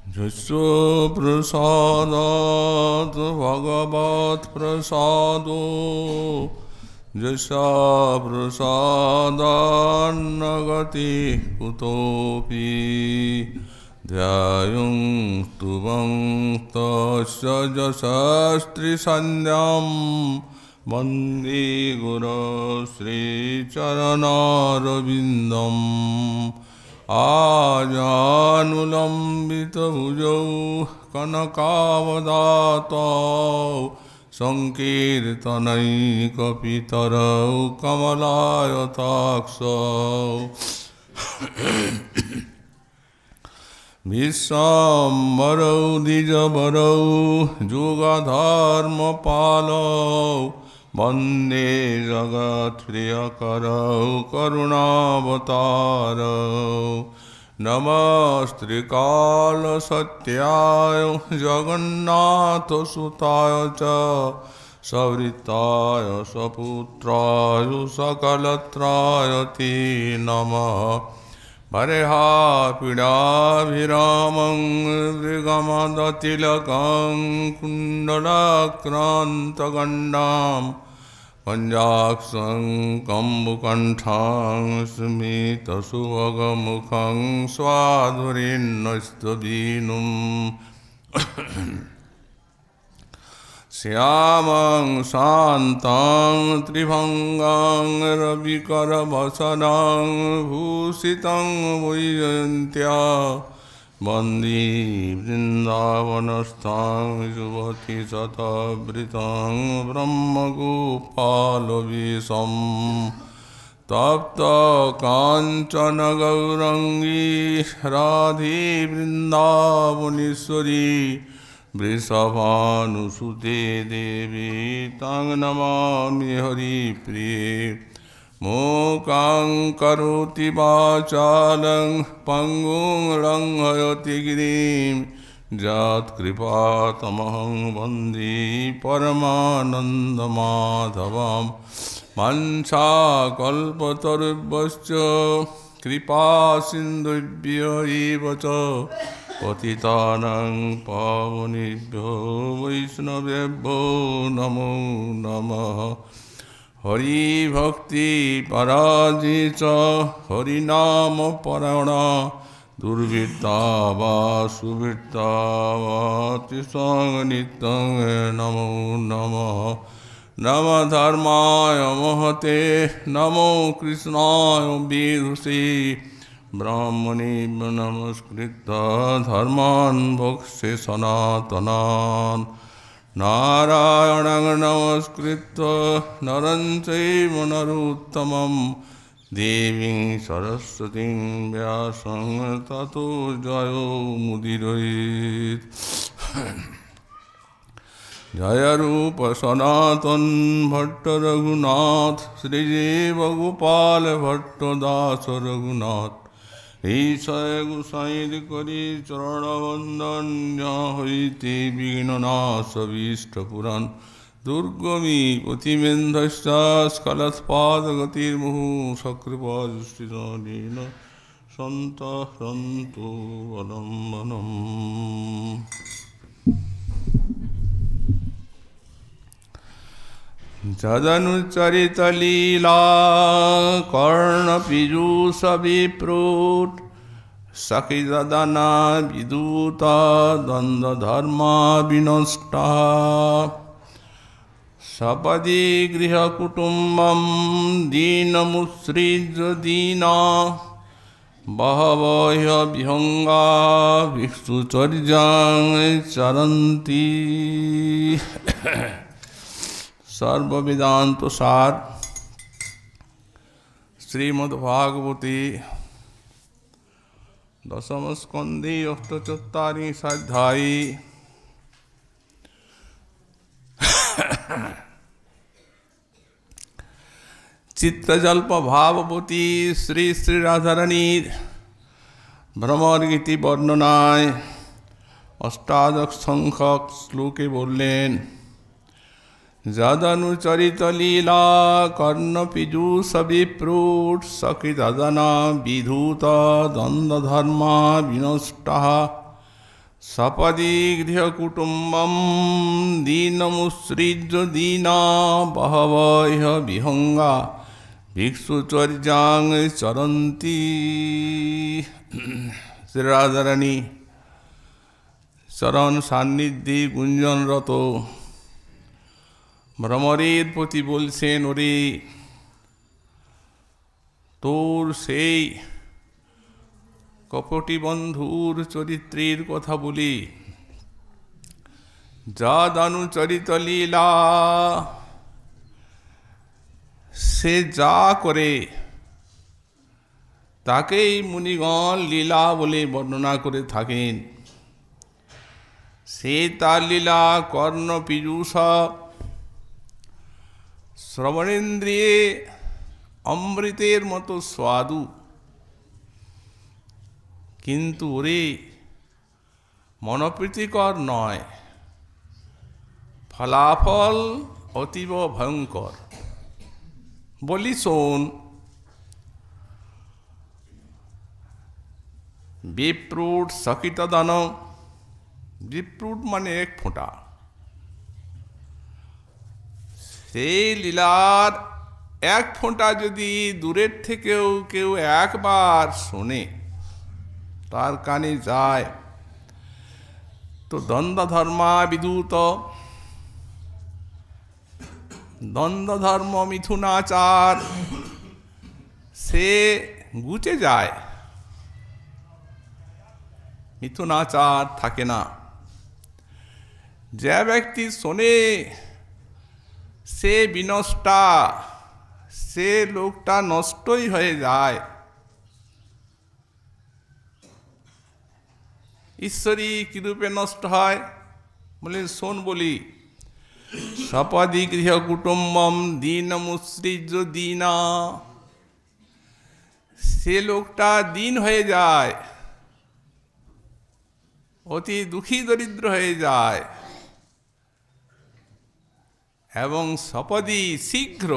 यस्य प्रसादात् भगवत्प्रसादो यस्य प्रसादान्न गतिः कुतोऽपि ध्यायं स्तुवं तस्य यशस्त्रिसन्ध्यां वन्दे गुरो श्रीचरणारविन्दम् आजानुलम्बितभुजौ कनकावदातौ संकीर्तनैकपितरौ कमलायताक्षौ विश्वाम्बरौ द्विजवरौ जुगधर्मपालौ वन्दे जगत्प्रियकरौ करुणावतारौ नमस्त्रिकालसत्याय जगन्नाथसुताय च सवृताय सपुत्राय सकलत्राय ते नमः वरेहापीडाभिरामं मृगमदतिलकं कुण्डलाक्रान्तगण्डां पञ्चाक्षं कम्बुकण्ठां स्मितसुभगमुखं स्वाधुरीन्नस्तवीनुं श्यामं शान्तं त्रिभङ्गं रविकरवसनं भूषितं वैजयन्त्या वन्दे वृन्दावनस्थं युवति शतवृतं ब्रह्मगोपालवेशं तप्तकाञ्चन गौरङ्गी राधे वृन्दावनेश्वरी वृषभानुसुते देवी तं नमामि हरिप्रिये मूकां करोति वाचालं पङ्गुं लङ्घयति गिरिं यत्कृपातमहं वन्दे परमानन्दमाधवं वाञ्छाकल्पतरुभ्यश्च कृपासिन्धुभ्य एव च पतितानां पावनेभ्यो वैष्णवेभ्यो नमो नमः हरिभक्ति पराजे च हरिनाम परायणा दुर्वृत्ता वा सुवृत्ता वा तिसंग नित्यं नमो नमः नमः धर्माय महते नमो कृष्णाय विदुषे ब्राह्मणेभ्यो नमस्कृत्य धर्मान् भोक्ष्ये सनातनान् नारायणं नमस्कृत्य नरं चैव नरोत्तमं देवीं सरस्वतीं व्यासं ततो जयो मुदीरयेत् जय रूप सनातन भट्ट रघुनाथ श्रीजीव गोपाल भट्ट दास रघुनाथ ईशय गोसाई करी चरण वंदन हईते विघ्ननाश भीष्ट पुराण दुर्गमी पतिमेन्धश्च स्खलत्पादगतिर्मुहुः सकृपादुष्टिदानेन सन्तः सन्तु वलम्बनम्। जदनुचरितलीला कर्णपीयूषविप्रुट सखिदना विदूता द्वन्द्वधर्मा विनष्टा सपदि गृहकुटुम्बं दीनमुत्सृज्य दीना बहवः विहंगा भिक्षुचर्यां चरन्ति। सर्ववेदांत सार श्रीमद्भागवते दशम स्कंदे अष्टचत्वारिंश अध्याये चित्रजल्प भाववती श्री श्री राधारानीर भ्रमरगीति वर्णनाय अष्टादश संख्यक श्लोके बोलें जदनुचरित लीला कर्ण पीयूष विप्रूट सकृदना विधूत द्वन्द्वधर्मा विनष्टा सपदि गृहकुटुम्बं दीनमुत्सृज्य दीना बहवः विहंगा भिक्षुचर्यां चरन्ति। श्री राधा रानी चरण सान्निध्ये गुंजनरत ভ্রমরের প্রতি বলছেন, ওরে তোর সেই কপটি বন্ধুর চরিত্রের কথা বলি। যা দানুচরিত লীলা, সে যা করে তাকেই মুনিগণ লীলা বলে বর্ণনা করে থাকেন। সে তার লীলা কর্ণ পীযূষ শ্রবণেন্দ্রিয়ে অমৃতের মতো স্বাদু, কিন্তু ওরে মনপ্রীতিকর নয়, ফলাফল অতীব ভয়ঙ্কর। বলি শোন, বিপ্রুট সকিত দান, বিপ্রুট মানে এক ফোঁটা, সেই লীলার এক ফোঁটা যদি দূরের থেকেও কেউ একবার শোনে, তার কানে যায়, তো দ্বন্দ্ব ধর্মা বিদূত, দ্বন্দ্ব ধর্ম মিথুনাচার সে গুচে যায়, মিথুনাচার থাকে না। যে ব্যক্তি শোনে সে বিনষ্টা, সে লোকটা নষ্টই হয়ে যায়। ঈশ্বরী কিরূপে নষ্ট হয় বলে শোন বলি। সপদি গৃহ কুটুম্বম দীনমুৎসৃজ্য দীনা, সে লোকটা দীন হয়ে যায়, অতি দুঃখী দরিদ্র হয়ে যায়, এবং সপদি শীঘ্র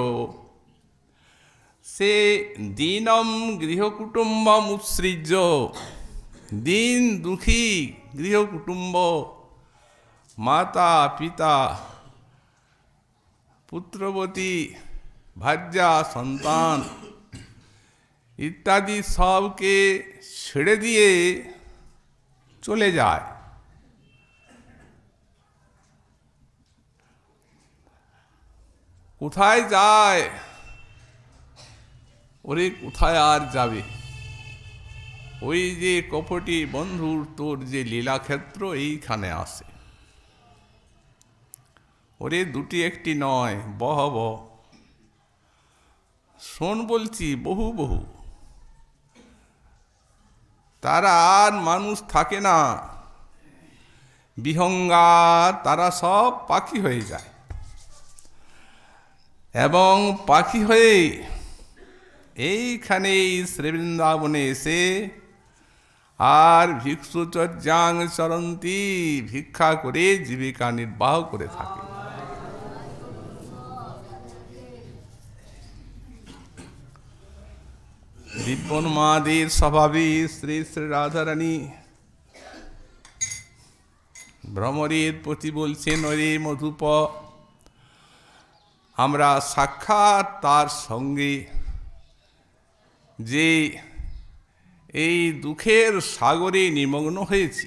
সে দীনম গৃহকুটুম্বম উৎসৃজ্য, দীন দুঃখী গৃহকুটুম্ব, মাতা পিতা পুত্রবতী ভার্যা সন্তান ইত্যাদি সবকে ছেড়ে দিয়ে চলে যায়। কোথায় যায়? ওরে কোথায় আর যাবে? ওই যে কপটি বন্ধুর তোর যে লীলাক্ষেত্র, এইখানে আসে। ওরে দুটি একটি নয়, বহব, শোন বলছি, বহু বহু। তারা আর মানুষ থাকে না, বিহঙ্গা, তারা সব পাখি হয়ে যায়, এবং পাখি হয়ে এইখানে শ্রীবৃন্দাবনে এসে আর ভিক্ষুচর্যাং চরন্তি, ভিক্ষা করে জীবিকা নির্বাহ করে থাকে। দিব্যন্মাদের স্বভাবে শ্রী শ্রী রাধারানী ভ্রমরের প্রতি বলছেন, ওরে মধুপ, আমরা সাক্ষাৎ তার সঙ্গে যে এই দুঃখের সাগরে নিমগ্ন হয়েছি,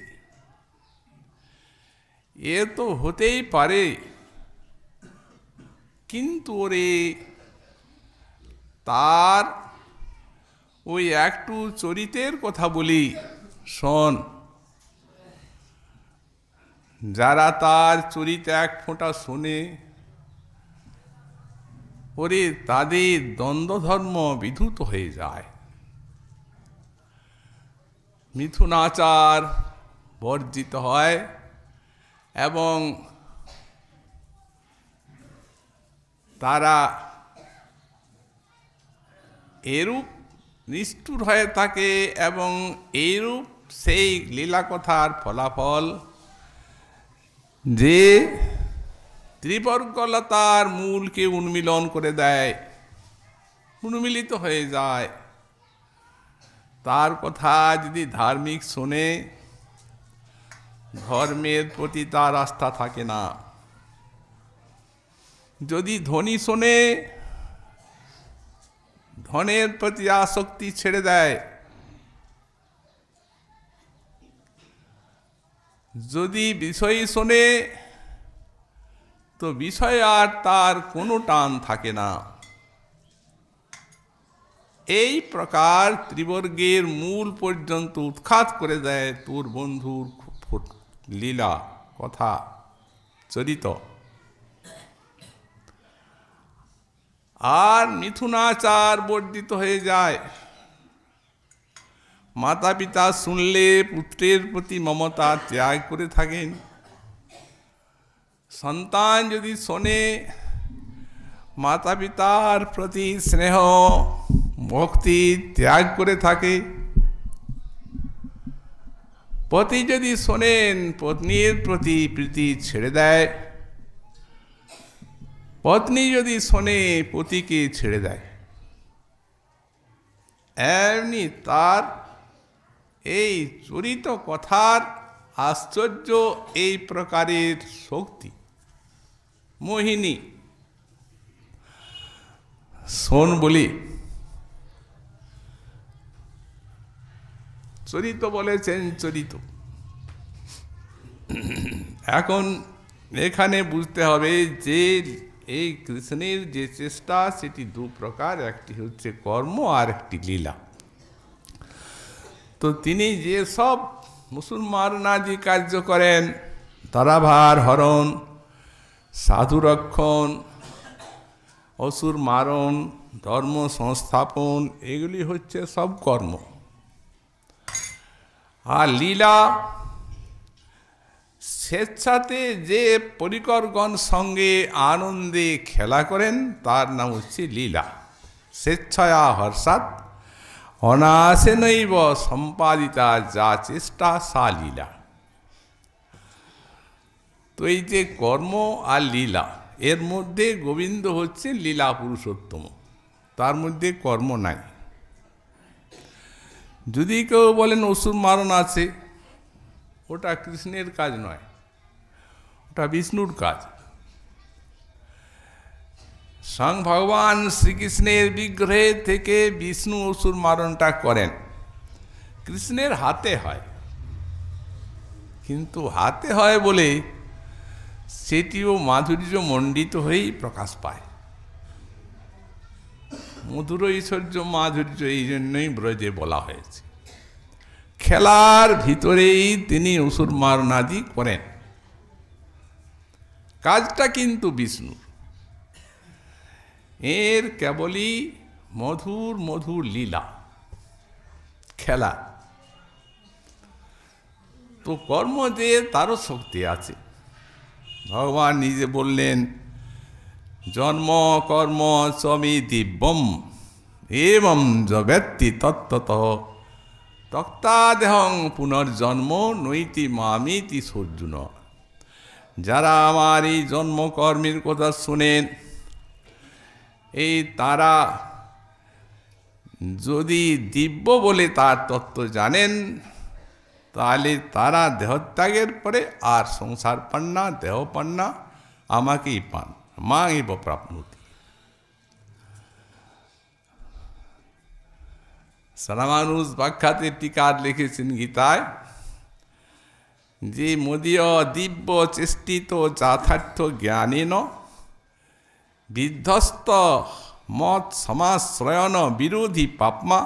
এ তো হতেই পারে, কিন্তু ওরে তার ওই একটু চরিত্রের কথা বলি, শোন। যারা তার চরিত্র এক ফোঁটা শোনে, ওরে তাদের দ্বন্দ্বধর্ম বিধূত হয়ে যায়, মিথুনাচার বর্জিত হয়, এবং তারা এরূপ নিষ্ঠুর হয়ে থাকে, এবং এইরূপ সেই লীলা কথার ফলাফল যে ত্রিবর্গলতার মূলকে উন্মিলন করে দেয়, উন্মিলিত হয়ে যায়। তার কথা যদি ধার্মিক শোনে, ধর্মের প্রতি তার আস্থা থাকে না। যদি ধনী শোনে, ধনের প্রতি আসক্তি ছেড়ে দেয়। যদি বিষয় শোনে, তো বিষয় আর তার কোনো টান থাকে না। এই প্রকার ত্রিবর্গের মূল পর্যন্ত উৎখাত করে দেয় তোর বন্ধুর লীলা, কথা, চরিত। আর মিথুনাচার বর্জিত হয়ে যায়। মাতা পিতা শুনলে পুত্রের প্রতি মমতা ত্যাগ করে থাকেন। সন্তান যদি শোনে, মাতা পিতার প্রতি স্নেহ ভক্তি ত্যাগ করে থাকে। পতি যদি শোনেন, পত্নীর প্রতি প্রীতি ছেড়ে দেয়। পত্নী যদি শোনে, পতিকে ছেড়ে দেয়। এমনি তার এই চরিত কথার আশ্চর্য এই প্রকারের শক্তি। মোহিনী শোন বলি, চরিত বলেছেন চরিত। এখন এখানে বুঝতে হবে যে এই কৃষ্ণের যে চেষ্টা সেটি দু প্রকার, একটি হচ্ছে কর্ম আর একটি লীলা। তো তিনি যে সব মুসলমানাদি কার্য করেন, তারাভার হরণ, সাধু রক্ষণ, অসুর মারণ, ধর্ম সংস্থাপন, এগুলি হচ্ছে সব কর্ম। আর লীলা স্বেচ্ছাতে যে পরিকরগণ সঙ্গে আনন্দে খেলা করেন তার নাম হচ্ছে লীলা। স্বেচ্ছয়া হর্ষাৎ অনাসেনৈব সম্পাদিতা যা চেষ্টা সা লীলা। তো এই যে কর্ম আর লীলা, এর মধ্যে গোবিন্দ হচ্ছে লীলা পুরুষোত্তম, তার মধ্যে কর্ম নাই। যদি কেউ বলেন অসুর মারণ আছে, ওটা কৃষ্ণের কাজ নয়, ওটা বিষ্ণুর কাজ। স্বয়ং ভগবান শ্রীকৃষ্ণের বিগ্রহে থেকে বিষ্ণু অসুর মারণটা করেন। কৃষ্ণের হাতে হয়, কিন্তু হাতে হয় বলে সেটিও মাধুর্য মণ্ডিত হয়েই প্রকাশ পায়। মধুর ঐশ্বর্য মাধুর্য এই জন্যই ব্রজে বলা হয়েছে। খেলার ভিতরেই তিনি অসুর মারণাদি করেন, কাজটা কিন্তু বিষ্ণুর। এর কেবলই মধুর মধুর লীলা, খেলা। তো কর্ম যে তারও শক্তি আছে। ভগবান নিজে বললেন, জন্ম কর্ম চমি দিব্যম এবং জগত্তি তত্ত্বতঃ তক্তাদেহং পুনর্জন্ম নৈতি মামিতি সর্জুন। যারা আমার এই জন্মকর্মের কথা শুনেন, এই তারা যদি দিব্য বলে তার তত্ত্ব জানেন, তাহলে তারা দেহত্যাগের পরে আর সংসার পান না, দেহ পান না, আমাকেই পান। মা এব প্রাপ্নুতি। সারামানুষ ব্যাখ্যাতে টিকার লিখেছেন গীতায় যে মদীয় দিব্য চেষ্টিত যথার্থ জ্ঞানেন বিধ্বস্ত মত সমাশ্রয়ন বিরোধী পাপমা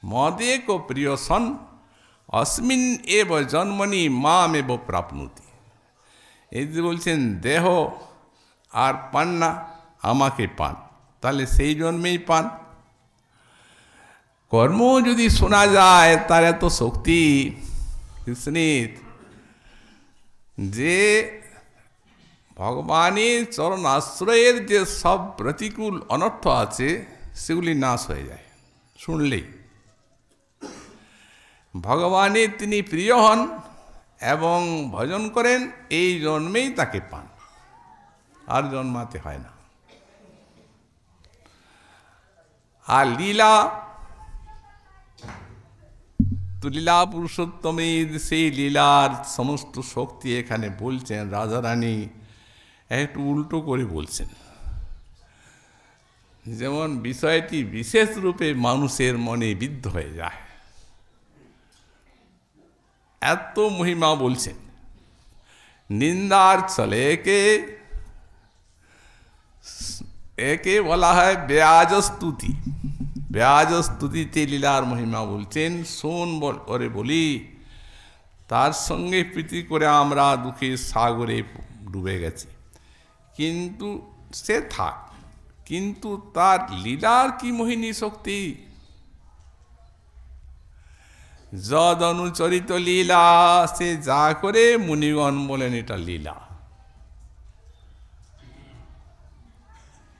মদেক প্রিয় সন অস্মিন এব জন্মনি মামেব প্রাপ্নুতি। এই যে বলছেন দেহ আর পান না, আমাকে পান, তাহলে সেই জন্মেই পান। কর্ম যদি শোনা যায় তার এত শক্তি কৃষ্ণের, যে ভগবানের চরণ আশ্রয়ের যে সব প্রতিকূল অনর্থ আছে সেগুলি নাশ হয়ে যায় শুনলেই। ভগবানের তিনি প্রিয় হন এবং ভজন করেন, এই জন্মেই তাকে পান, আর জন্মাতে হয় না। আর লীলা তো লীলা পুরুষোত্তমের সেই লীলার সমস্ত শক্তি এখানে বলছেন রাধারানী একটু উল্টো করে বলছেন। যেমন বিষয়টি বিশেষ রূপে মানুষের মনে বিদ্ধ হয়ে যায়, এত মহিমা বলছেন। নিন্দার চলে একে বলা হয় ব্যাজ স্তুতি। ব্যাজ স্তুতিতে লীলার মহিমা বলছেন। শোন করে বলি, তার সঙ্গে প্রীতি করে আমরা দুঃখের সাগরে ডুবে গেছি, কিন্তু সে থাক, কিন্তু তার লীলার কি মোহিনী শক্তি। যদ অনুচরিত লীলা, সে যা করে মুনিগণ বলেন এটা লীলা।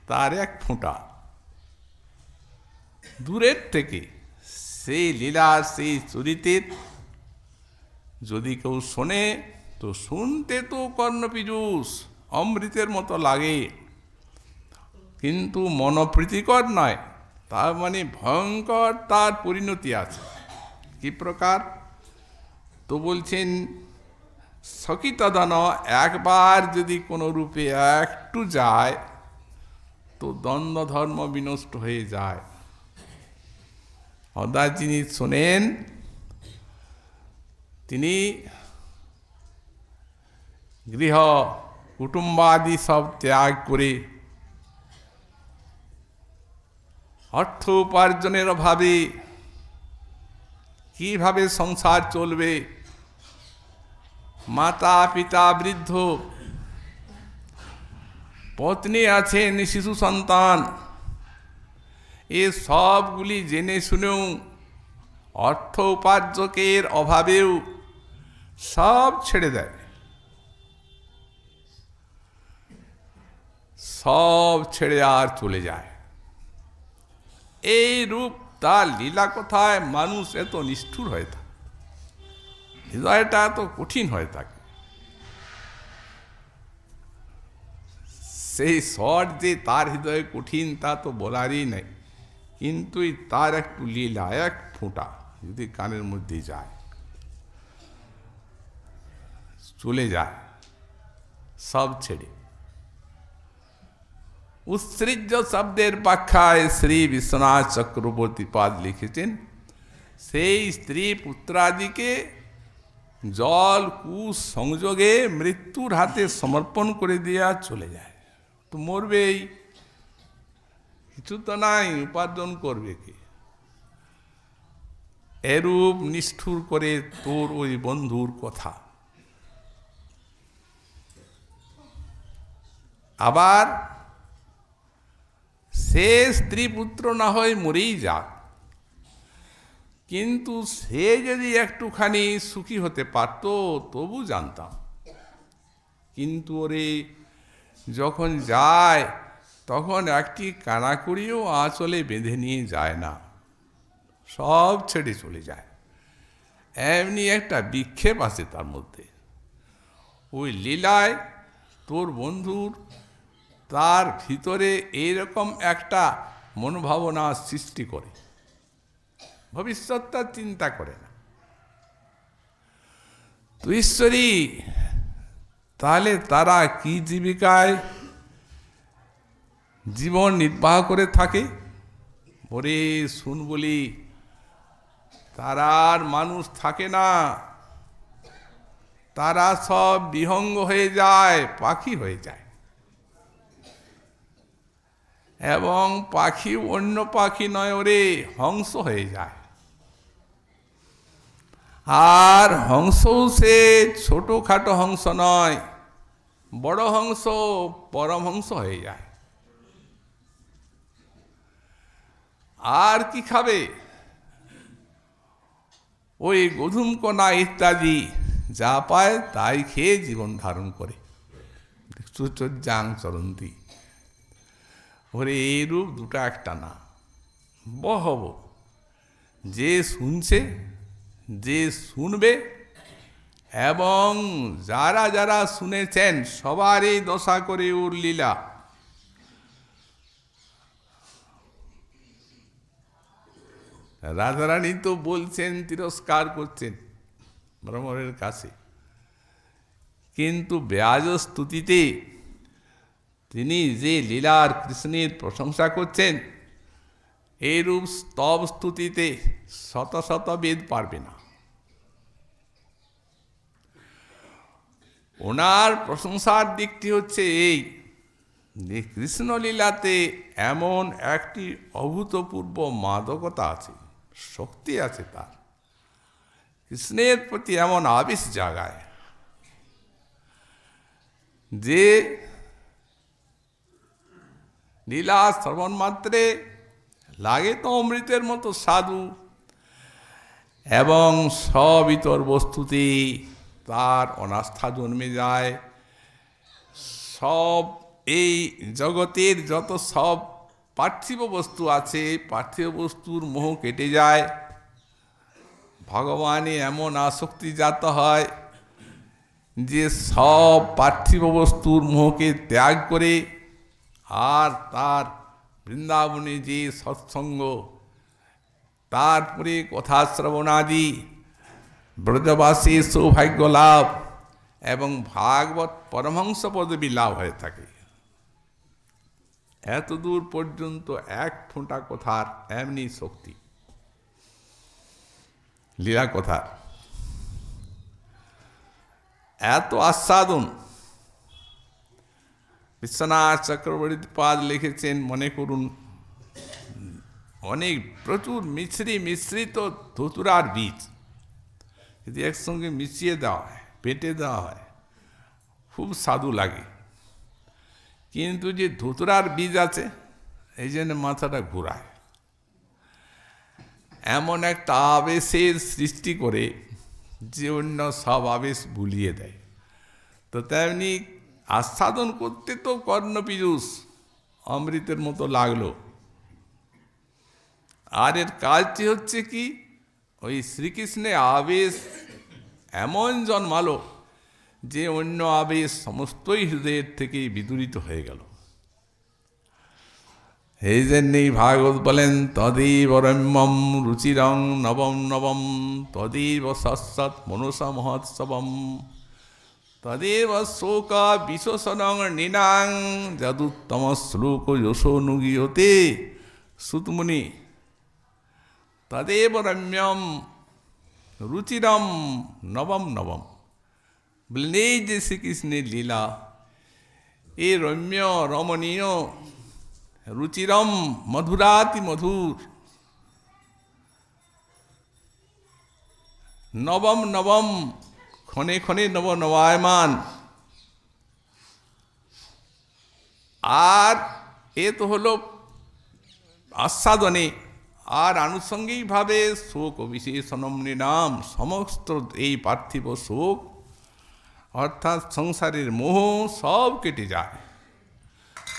তার এক ফোঁটা দূরের থেকে সেই লীলা, সেই চরিতের যদি কেউ শোনে, তো শুনতে তো কর্ণপীযূষ অমৃতের মতো লাগে, কিন্তু মনপ্রীতিকর নয়। তার মানে ভয়ঙ্কর তার পরিণতি আছে। কি প্রকার? তো বলছেন সকিতদন, একবার যদি কোনো রূপে একটু যায়, তো দ্বন্দ্ব ধর্ম বিনষ্ট হয়ে যায়। অর্থাৎ যিনি শোনেন, তিনি গৃহ কুটুম্বাদি সব ত্যাগ করে অর্থ উপার্জনের অভাবে কিভাবে সংসার চলবে, মাতা পিতা বৃদ্ধ, পত্নী আছেন, শিশু সন্তান, এ সবগুলি জেনে শুনেও অর্থ উপার্জকের অভাবেও সব ছেড়ে দেয়, সব ছেড়ে আর চলে যায়। এই রূপ তার লীলা কথায় মানুষ এত নিষ্ঠুর হয়ে থাকে, হৃদয়টা এত কঠিন হয়ে থাকে। সেই স্বর যে তার হৃদয়ে কঠিন তা তো বলারই নাই, কিন্তু তার একটু লীলা, এক ফোঁটা যদি কানের মধ্যে যায়, চলে যায় সব ছেড়ে। উৎসৃজ্য শব্দের ব্যাখ্যায় শ্রী বিশ্বনাথ চক্রবর্তী পাদ লিখেছেন, সেই স্ত্রী পুত্রাদিকে জল কুশ সংযোগে মৃত্যুর হাতে সমর্পণ করে দিয়ে চলে যায়। তো মরবেই, কিছু তো নাই, উপার্জন করবে কি? এরূপ নিষ্ঠুর করে তোর ওই বন্ধুর কথা। আবার সে স্ত্রী পুত্র না হয় মরেই যাক, কিন্তু সে যদি একটুখানি সুখী হতে পারত তবু জানতাম। কিন্তু ওরে যখন যায়, তখন একটি কানাকড়িও আঁচলে বেঁধে নিয়ে যায় না, সব ছেড়ে চলে যায়। এমনি একটা বিক্ষেপ আছে তার মধ্যে। ওই লীলায় তোর বন্ধুর, তার ভিতরে এইরকম একটা মনোভাবনা সৃষ্টি করে, ভবিষ্যৎটা চিন্তা করে না। তো ঈশ্বরী, তাহলে তারা কি জীবিকায় জীবন নির্বাহ করে থাকে? ওরে শুন বলি, তারা আর মানুষ থাকে না, তারা সব বিহঙ্গ হয়ে যায়, পাখি হয়ে যায়। এবং পাখি অন্য পাখি নয়, ওরে হংস হয়ে যায়। আর হংসও সে ছোটখাটো হংস নয়, বড় হংস, পরমহংস হয়ে যায়। আর কি খাবে? ওই গধুম কণা ইত্যাদি যা পায় তাই খেয়ে জীবন ধারণ করে। সুচর্যাং চরন্তি। ওরে এই রূপ দুটা একটা না, বহব। যে শুনছে, যে শুনবে, এবং যারা যারা শুনেছেন সবারই দশা করে ওর লীলা। রাধারানী তো বলছেন, তিরস্কার করছেন ভ্রমরের কাছে, কিন্তু ব্যাজ স্তুতিতে তিনি যে লীলার কৃষ্ণের প্রশংসা করছেন, এইরূপ স্তব স্তুতিতে শত শত বেদ পারবে না। ওনার প্রশংসার দিকটি হচ্ছে এই যে কৃষ্ণলীলাতে এমন একটি অভূতপূর্ব মাদকতা আছে, শক্তি আছে, তার কৃষ্ণের প্রতি এমন আবেশ জাগায় যে লীলা শ্রবণ মাত্রে লাগে তো অমৃতের মতো স্বাদু, এবং সব ইতর বস্তুতে তার অনাস্থা জন্মে যায়। সব এই জগতের যত সব পার্থিব বস্তু আছে, পার্থিব বস্তুর মোহ কেটে যায়। ভগবানে এমন আসক্তি জাত হয় যে সব পার্থিব বস্তুর মোহকে ত্যাগ করে, আর তার বৃন্দাবনে যে সৎসঙ্গ, তারপরে কথা শ্রবণাদি, ব্রজবাসী সৌভাগ্য লাভ এবং ভাগবত পরমহংস পদবী লাভ হয়ে থাকে। এত দূর পর্যন্ত এক ফোঁটা কথার এমনি শক্তি লীলা কথার, এত আস্বাদন। বিশ্বনাথ চক্রবর্তী পাদ লিখেছেন, মনে করুন অনেক প্রচুর মিশ্রিত ধতুরার বীজ যদি একসঙ্গে মিশিয়ে দেওয়া হয়, পেটে দেওয়া হয়, খুব স্বাদু লাগে। কিন্তু যে ধতুরার বীজ আছে, এই জন্য মাথাটা ঘুরায়, এমন একটা আবেশের সৃষ্টি করে যে অন্য সব আবেশ ভুলিয়ে দেয়। তো তেমনি আস্বাদন করতে তো কর্ণপীযুষ অমৃতের মতো লাগলো, আর এর কাজটি হচ্ছে কি, ওই শ্রীকৃষ্ণের আবেশ এমন জন্মালো যে অন্য আবেশ সমস্তই হৃদয়ের থেকে বিদূরিত হয়ে গেল। এই জন্যেই ভাগবত বলেন, তদেব রম্যম রুচিরং নবম নবম, তদেব সৎসৎ মনসা মহোৎসবম, তদেব শোক বিশোষণং নিনাং, যদুত্তম শ্লোক যশোনুগীয়তে। সুতমুনি, তদেব রম্যম রুচিরম নবম নবম, বললেন এই যে শ্রীকৃষ্ণের লীলা, এই রম্য রমণীয়, রুচিরম মধুরাতি মধুর, নবম নবম ক্ষণে ক্ষণে নব নবায়মান। আর এ তো হলো আস্বাদনে, আর আনুষঙ্গিকভাবে শোক বিশেষণম নাম, সমস্ত এই পার্থিব শোক অর্থাৎ সংসারের মোহ সব কেটে যায়।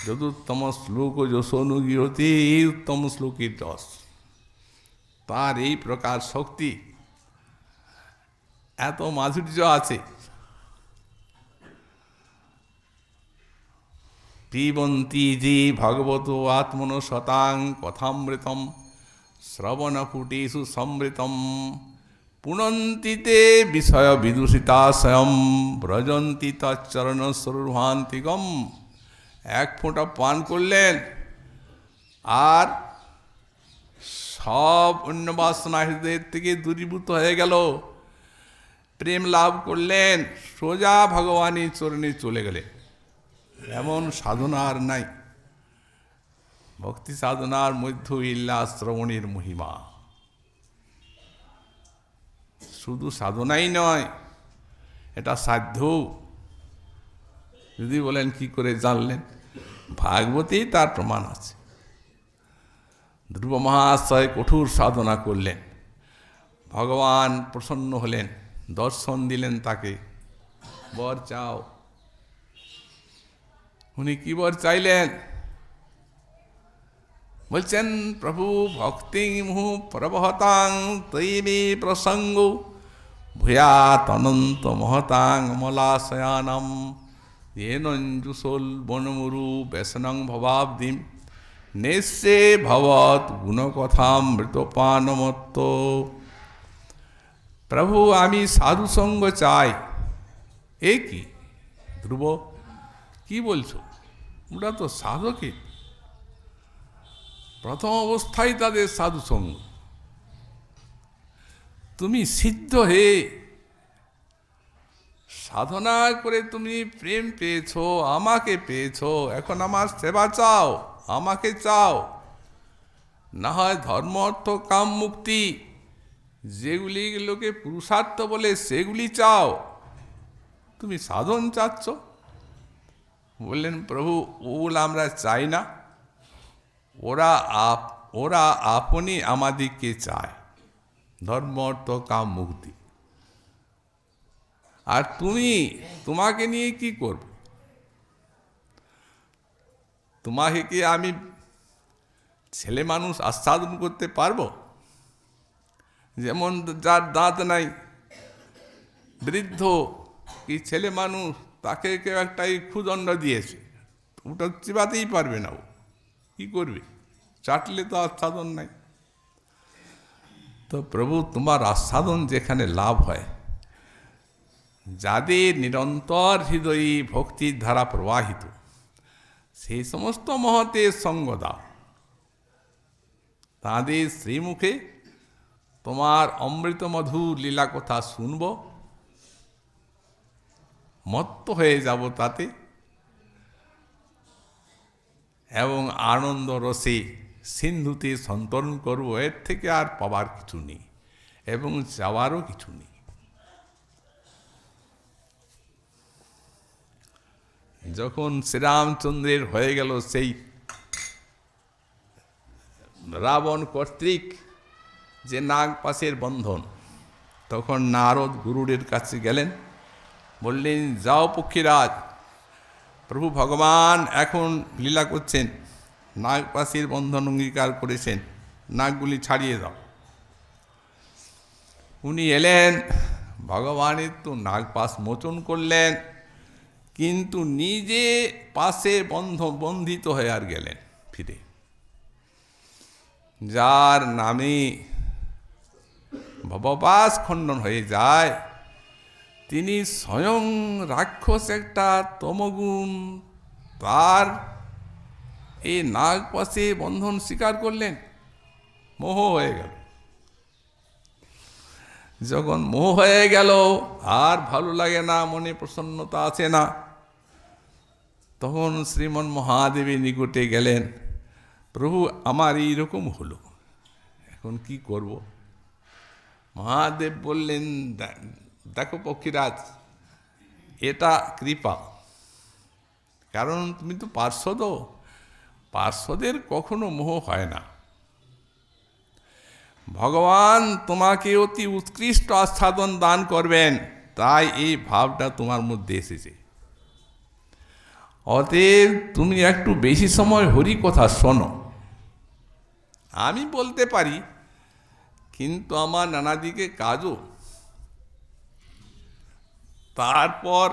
যদুত্তম শ্লোক যশোনুগীয়তে, এই উত্তম শ্লোকের যশ, তার এই প্রকার শক্তি, এত মাধুর্য আছে। পিবন্তি যে ভগবত আত্মন শতাং কথামৃতম, শ্রবণকুটিষু সমৃতম, পুনন্তি তে বিষয় বিদূষিতাশয়ম, ব্রজন্তি তচ্চরণ সৌরভান্তিকম। এক ফোঁটা পান করলেন, আর সব অন্য বাসনা হৃদয়ের থেকে দূরীভূত হয়ে গেল, প্রেম লাভ করলেন, সোজা ভগবানের চরণে চলে গেলেন। এমন সাধনা আর নাই। ভক্তি সাধনার মধ্যে ইল্লা শ্রবণের মহিমা। শুধু সাধনাই নয়, এটা সাধ্য। যদি বলেন কি করে জানলেন, ভাগবতেই তার প্রমাণ আছে। ধ্রুব মহাশয় কঠোর সাধনা করলেন, ভগবান প্রসন্ন হলেন, দর্শন দিলেন তাকে, বর চাও। উনি কি বর চাইলেন? বলছেন, প্রভু ভক্তি মুহু প্রবহতাং তৈবে প্রসঙ্গ, ভূয়াত অনন্ত মহতাং অমলাশয়ানম, येनंजुसोल বনমুরু বেসনং ভবাব্দিম নেশ্যে ভবৎ গুণকথামৃতপানমত্ত। প্রভু আমি সাধুসঙ্গ চাই। এ কি ধ্রুব, কি বলছো? ওরা তো সাধকে, প্রথম অবস্থায় তাদের সাধুসঙ্গ। তুমি সিদ্ধ হয়ে সাধনা করে তুমি প্রেম পেয়েছো, আমাকে পেয়েছো, এখন আমার সেবা চাও, আমাকে চাও, না হয় ধর্ম অর্থ কাম মুক্তি যেগুলি লোকে পুরুষার্থ বলে সেগুলি চাও, তুমি সাধন চাচ্ছ। বললেন প্রভু ওগুলো আমরা চাই না, ওরা আপনি আমাদিগকে চায়, ধর্ম অর্থ কাম মুক্তি। আর তোমাকে নিয়ে কি করব? তোমাকে কি আমি ছেলে মানুষ আস্বাদন করতে পারবো? যেমন যার দাঁত নাই, বৃদ্ধ কি ছেলে মানুষ, তাকে কেউ একটা ক্ষুদণ্ড দিয়েছে, ওটা চিবাতেই পারবে না, ও কি করবে? চাটলে তো আস্বাদন নাই। তো প্রভু তোমার আস্বাদন যেখানে লাভ হয়, যাদের নিরন্তর হৃদয়ী ভক্তির ধারা প্রবাহিত, সেই সমস্ত মহতের সঙ্গ দাও, তাদের শ্রীমুখে তোমার অমৃত মধুর লীলা কথা শুনব, মত্ত হয়ে যাব তাতে, এবং আনন্দ রসে সিন্ধুতে সন্তরণ করব। এর থেকে আর পাবার কিছু নেই এবং যাওয়ারও কিছু নেই। যখন শ্রীরামচন্দ্রের হয়ে গেল সেই রাবণ কর্তৃক যে নাগপাশের বন্ধন, তখন নারদ গুরুরের কাছে গেলেন, বললেন যাও পক্ষীরাজ, প্রভু ভগবান এখন লীলা করছেন, নাগপাশের বন্ধন অঙ্গীকার করেছেন, নাগগুলি ছাড়িয়ে দাও। উনি এলেন, ভগবানের তো নাগপাশ মোচন করলেন, কিন্তু নিজে পাশে বন্ধিত হয়ে আর গেলেন ফিরে। যার নামে ভবপাশ খণ্ডন হয়ে যায়, তিনি স্বয়ং রাক্ষস একটা তমগুণ, তার এই নাগপাশে বন্ধন স্বীকার করলেন, মোহ হয়ে গেল। যখন মোহ হয়ে গেল, আর ভালো লাগে না, মনে প্রসন্নতা আছে না, তখন শ্রীমন মহাদেবের নিকটে গেলেন, প্রভু আমার এইরকম হলো, এখন কি করব? মহাদেব বললেন, দেখো পক্ষীরাজ, এটা কৃপা, কারণ তুমি তো পার্শ্বদ, পার্শ্বদের কখনো মোহ হয় না। ভগবান তোমাকে অতি উৎকৃষ্ট আস্বাদন দান করবেন, তাই এই ভাবটা তোমার মধ্যে এসেছে। অতএব তুমি একটু বেশি সময় হরি কথা শোনো। আমি বলতে পারি, কিন্তু আমার নানা দিকে কাজও। তারপর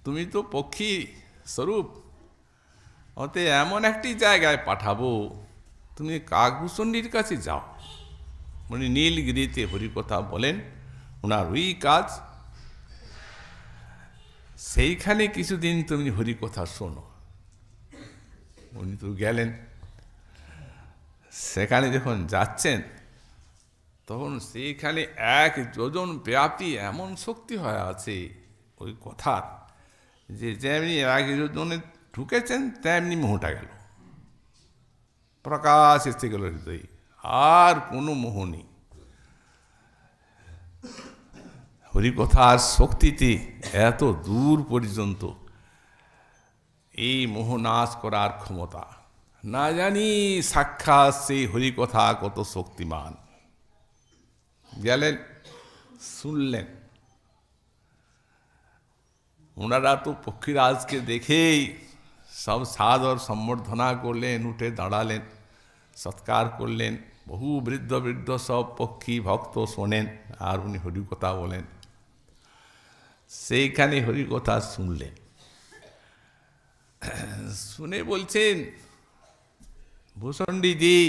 তুমি তো পক্ষী স্বরূপ, অতে এমন একটি জায়গায় পাঠাবো, তুমি কাকভূষণীর কাছে যাও। উনি নীলগিরিতে হরিকথা বলেন, ওনার ওই কাজ, সেইখানে কিছুদিন তুমি হরিকথা শোনো। উনি তো গেলেন, সেখানে যখন যাচ্ছেন, তখন সেইখানে 1 যোজন ব্যাপী এমন শক্তি হয়ে আছে ওই কথার, যে যেমনি 1 যোজনে ঢুকেছেন তেমনি মোহটা গেল, প্রকাশ এসে গেল হৃদয়ে, আর কোনো মোহ নেই। হরিকথার শক্তিতে এত দূর পর্যন্ত এই মোহ নাশ করার ক্ষমতা, না জানি সাক্ষাৎ সেই হরিকথা কত শক্তিমান। গেলেন, শুনলেন। ওনারা তো পক্ষীরাজকে দেখেই সব সাদর সম্বর্ধনা করলেন, উঠে দাঁড়ালেন, সৎকার করলেন। বহু বৃদ্ধ বৃদ্ধ সব পক্ষী ভক্ত শোনেন, আর উনি হরিকথা বলেন। সেইখানে হরিকথা শুনলেন। শুনে বলছেন, ভূষণ্ডীজি,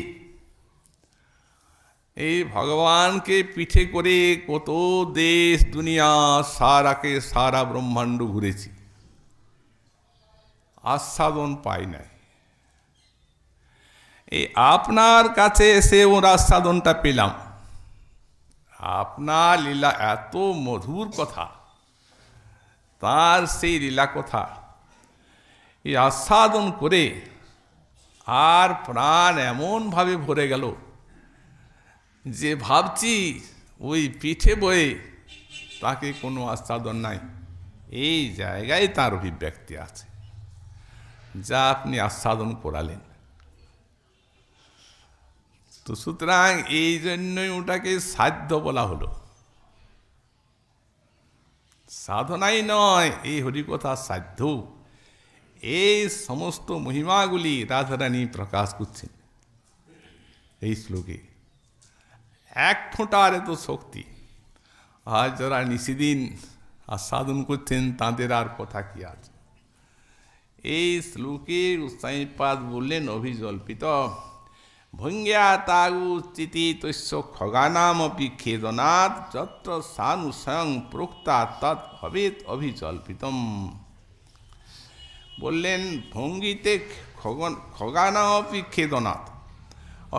এই ভগবানকে পিঠে করে কত দেশ দুনিয়া সারা ব্রহ্মাণ্ড ঘুরেছি, আস্বাদন পাই নাই। এই আপনার কাছে এসে ওর আস্বাদনটা পেলাম। আপনার লীলা এত মধুর কথা, তার সেই লীলা কথা এই আস্বাদন করে আর প্রাণ এমনভাবে ভরে গেল যে ভাবছি ওই পিঠে বয়ে তাকে কোনো আস্বাদন নাই। এই জায়গায় তার অভিব্যক্তি আছে, যা আপনি আস্বাদন করালেন। তো সুতরাং এই জন্যই ওটাকে সাধ্য বলা হলো, সাধনাই নয়, এই হরিকথা সাধ্য। এই সমস্ত মহিমাগুলি রাধারানী প্রকাশ করছেন এই শ্লোকে। এক ফোঁটার এত শক্তি, আর যারা নিশিদিন আস্বাদন করছেন তাদের আর কথা কি আছে। এই শ্লোকে গোস্বামীপাদ বললেন, অভিজল্পিত ভঙ্গ্যা তাগু চিতি তস্য খগানামপি খেদনাৎ যত্র সানু স্বয়ং প্রোক্তা তৎ ভবেত অভিজল্পিতম। বললেন, ভঙ্গিতে খগানামপি খেদনাৎ,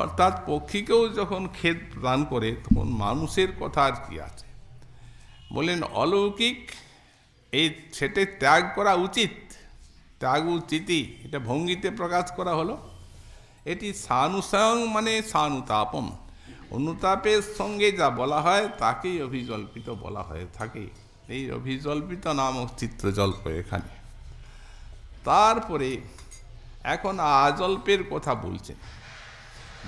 অর্থাৎ পক্ষীকেও যখন খেদ প্রদান করে তখন মানুষের কথা আর কি আছে। বললেন, অলৌকিক এই সেটে ত্যাগ করা উচিত, ত্যাগ উচিতি, এটা ভঙ্গিতে প্রকাশ করা হলো। এটি সানুসয়ং মানে সানুতাপম, অনুতাপের সঙ্গে যা বলা হয় তাকেই অভিজল্পিত বলা হয়ে থাকে। এই অভিজল্পিত নামক চিত্রজল্প এখানে। তারপরে এখন আজল্পের কথা বলছেন।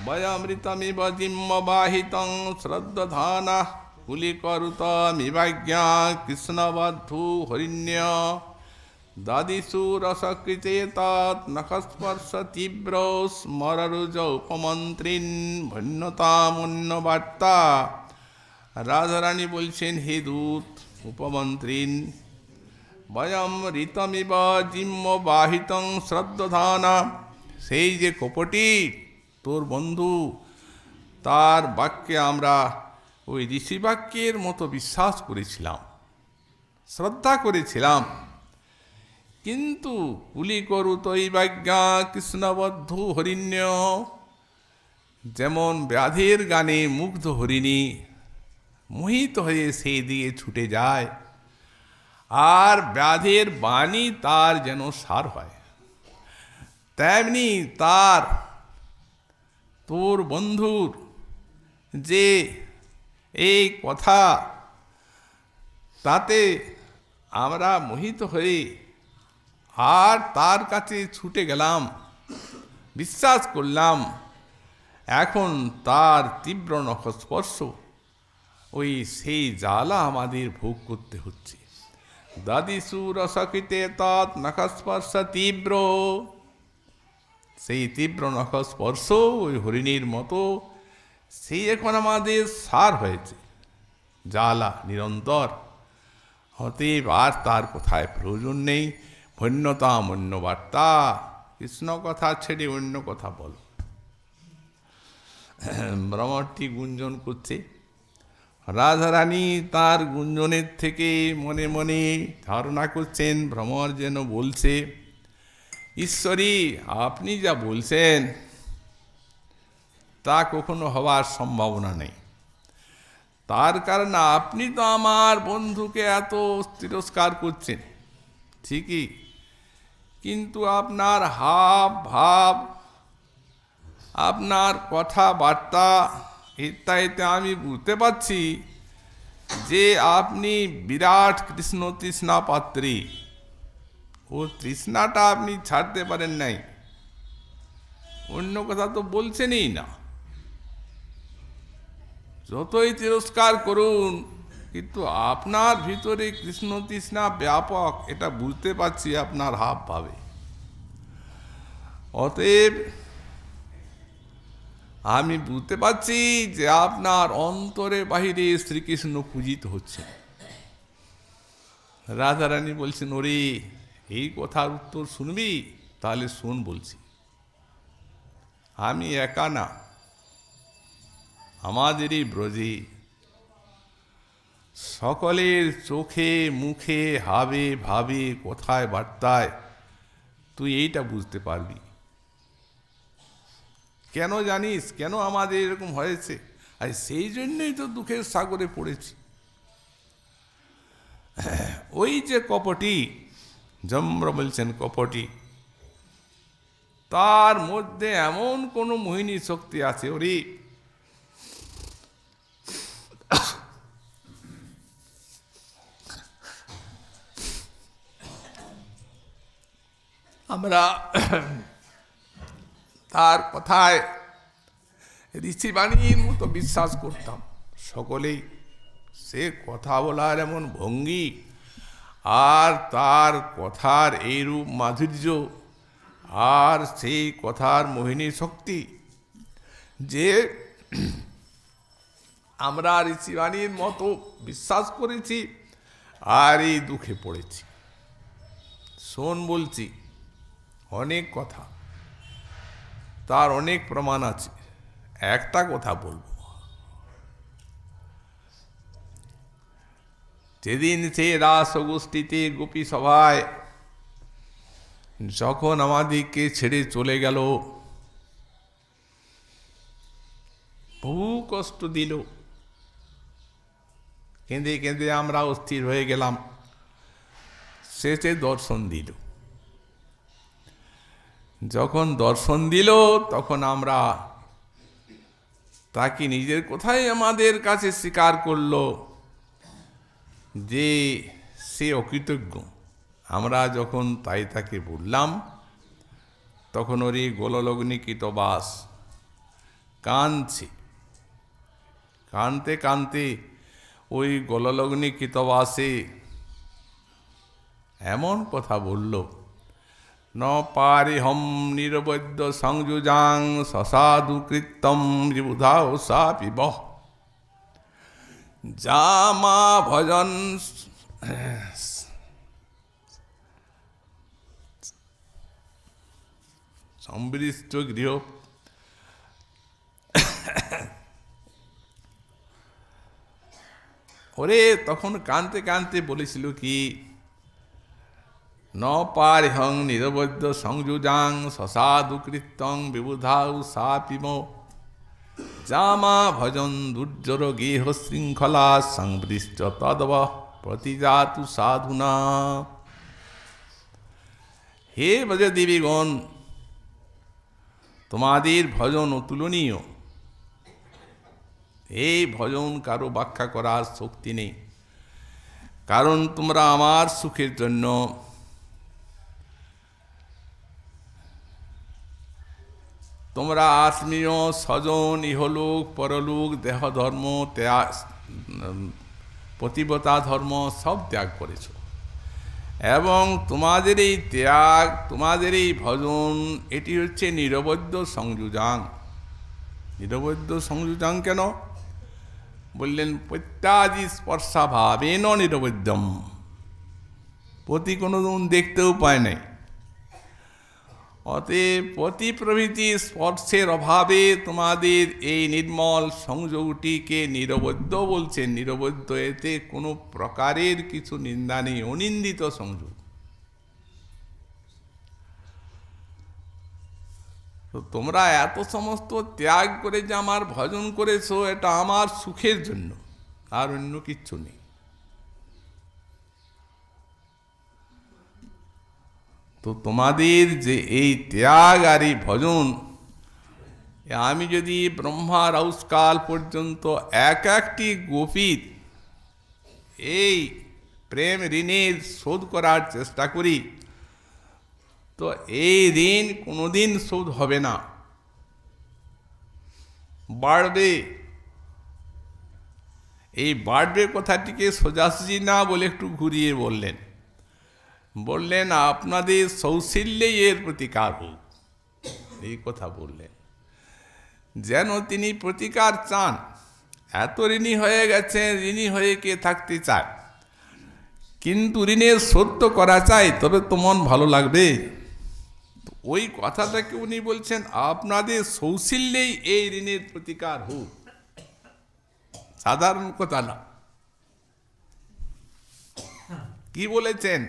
বয়মৃতমিব জিম্মবাহিতং শ্রদ্ধানা কুলিকরুতমিবাজ্ঞা কৃষ্ণবদ্ধু হরিণ্য দাদিষু রসকৃতে তৎ নখস্পর্শ তীব্র স্মররুজ উপমন্ত্রীন ভন্যতামন্যবার্তা। রাধারানী বলছেন, হে দূত উপমন্ত্রীন, বয়ম ঋতমিব জিম্মবাহিতং শ্রদ্ধানা, সেই যে কপটি তোর বন্ধু, তার বাক্যে আমরা ওই ঋষি বাক্যের মতো বিশ্বাস করেছিলাম, শ্রদ্ধা করেছিলাম। কিন্তু কুলি করু তৈবাজ্ঞা কৃষ্ণবদ্ধ হরিণ্য, যেমন ব্যাধের গানে মুগ্ধ হরিণী মোহিত হয়ে সেই দিকে ছুটে যায়, আর ব্যাধের বাণী তার যেন সার হয়, তেমনি তোর বন্ধুর যে এই কথা, তাতে আমরা মোহিত হয়ে আর তার কাছে ছুটে গেলাম, বিশ্বাস করলাম। এখন তার তীব্র নখস্পর্শ, ওই সেই জ্বালা আমাদের ভোগ করতে হচ্ছে। দাদিষু রসকৃতে তৎ নখস্পর্শ তীব্র, সেই তীব্র নখস্পর্শ ওই হরিণীর মতো সেই এখন আমাদের সার হয়েছে, জ্বালা নিরন্তর। অতএব আর তার কথায় প্রয়োজন নেই। ভন্যতাম অন্য বার্তা, কৃষ্ণ কথা ছেড়ে অন্য কথা বল। ভ্রমরটি গুঞ্জন করছে। রাধারানী তার গুঞ্জনের থেকে মনে মনে ধারণা করছেন, ভ্রমর যেন বলছে, ঈশ্বরী আপনি যা বলছেন তা কখনো হওয়ার সম্ভাবনা নেই। তার কারণ আপনি তো আমার বন্ধুকে এত তিরস্কার করছেন ঠিকই, কিন্তু আপনার হাব ভাব, আপনার কথাবার্তা ইত্যাদিতে আমি বুঝতে পারছি যে আপনি বিরাট কৃষ্ণ তৃষ্ণা পাত্রী। ও তৃষ্ণাটা আপনি ছাড়তে পারেন নাই, অন্য কথা তো বলছেনই না। যতই তিরস্কার করুন, কিন্তু আপনার ভিতরে কৃষ্ণ তৃষ্ণা ব্যাপক, এটা বুঝতে পারছি আপনার হাব ভাবে। অতএব আমি বুঝতে পারছি যে আপনার অন্তরে বাহিরে শ্রীকৃষ্ণ পূজিত হচ্ছে। রাধারানী বলছেন, ওরে এই কথার উত্তর শুনবি? তাহলে শুন বলছি, আমি একা না, আমাদেরই ব্রজে সকলের চোখে মুখে হাবে ভাবে কথায় বার্তায় তুই এইটা বুঝতে পারবি। কেন জানিস কেন আমাদের এরকম হয়েছে? আর সেই জন্যই তো দুঃখের সাগরে পড়েছি। ওই যে কপটি, যম্র বলছেন কপটি, তার মধ্যে এমন কোন মোহিনী শক্তি আছে, ওরে আমরা তার কথায় ঋষিবাণীর মতো বিশ্বাস করতাম সকলেই। সে কথা বলার এমন ভঙ্গি আর তার কথার এইরূপ মাধুর্য আর সেই কথার মোহিনী শক্তি যে আমরা ঋষিবাণীর মতো বিশ্বাস করেছি আর এই দুঃখে পড়েছি। শোন বলছি, অনেক কথা, তার অনেক প্রমাণ আছে। একটা কথা বলবো, যেদিন সে রাস গোষ্ঠীতে গোপী সভায় যখন আমাদেরকে ছেড়ে চলে গেল, বহু কষ্ট দিল, কেঁদে কেঁদে আমরা অস্থির হয়ে গেলাম। শেষে দর্শন দিল। যখন দর্শন দিল তখন আমরা তাকে নিজের কথাই আমাদের কাছে স্বীকার করল যে সে অকৃতজ্ঞ। আমরা যখন তাই তাকে বললাম তখন ওর এই গোললগ্নি কীটবাস কাঁদছে। কাঁদতে কাঁদতে ওই গোললগ্নি কীটবাসে এমন কথা বলল, ন পারিহম নিরবৈদ্য সংযুজাং সসাধু কৃত্যম বিবুধাও সা পিব যা মা ভজন সম্বৃষ্ট গৃহ। ওরে তখন কাঁদতে কাঁদতে বলেছিল কি, ন পারিহং নিরবৈদ্য সংযুজাং সসাধু কৃত্যং বিবুধাউ সা পিব যা মা ভজন দুর্জর গেহ শৃঙ্খলা সংবৃষ্ট তদব প্রতিজাতু সাধুনা। হে ব্রজদেবীগণ, তোমাদের ভজন অতুলনীয়। এই ভজন কারো ব্যাখ্যা করার শক্তি নেই, কারণ তোমরা আমার সুখের জন্য তোমরা আত্মীয় স্বজন ইহলোক পরলোক দেহ ধর্ম ত্যাগ, পতিব্রতা ধর্ম সব ত্যাগ করেছ, এবং তোমাদের এই ত্যাগ তোমাদের এই ভজন এটি হচ্ছে নিরবৈদ্য সংযুজাং। নিরবৈদ্য সংযুজাং কেন বললেন? প্রত্যাদি স্পর্শাভাবেন নিরবৈদ্যম, পতি কোনোদিন দেখতেও পায় নাই, অতএব পতি প্রভৃতি স্পর্শের অভাবে তোমাদের এই নির্মল সংযোগটিকে নিরবৈদ্য বলছেন। নিরবৈদ্য, এতে কোনো প্রকারের কিছু নিন্দা নেই, অনিন্দিত সংযোগ। তো তোমরা এত সমস্ত ত্যাগ করে যে আমার ভজন করেছো, এটা আমার সুখের জন্য, আর অন্য কিচ্ছু নেই। তো তোমাদের যে এই ত্যাগ আর এই ভজন, আমি যদি ব্রহ্মার আউসকাল পর্যন্ত এক একটি গোপীর এই প্রেম ঋণের শোধ করার চেষ্টা করি, তো এই ঋণ কোনোদিন শোধ হবে না, বাড়বে। এই বাড়বে কথাটিকে সোজাসুজি না বলে একটু ঘুরিয়ে বললেন। বললেন আপনাদের সৌশল্যেই এর প্রতিকার হোক, এই কথা বললেন। যেন তিনি প্রতিকার চান। এত ঋণী হয়ে গেছেন, ঋণী হয়ে কে থাকতে চায়? কিন্তু ঋণের শোধ তো করা চাই, তবে তো মন ভালো লাগবে। ওই কথাটাকে উনি বলছেন আপনাদের সৌশীল্যেই এই ঋণের প্রতিকার হোক, সাধারণ কথা না। কি বলেছেন?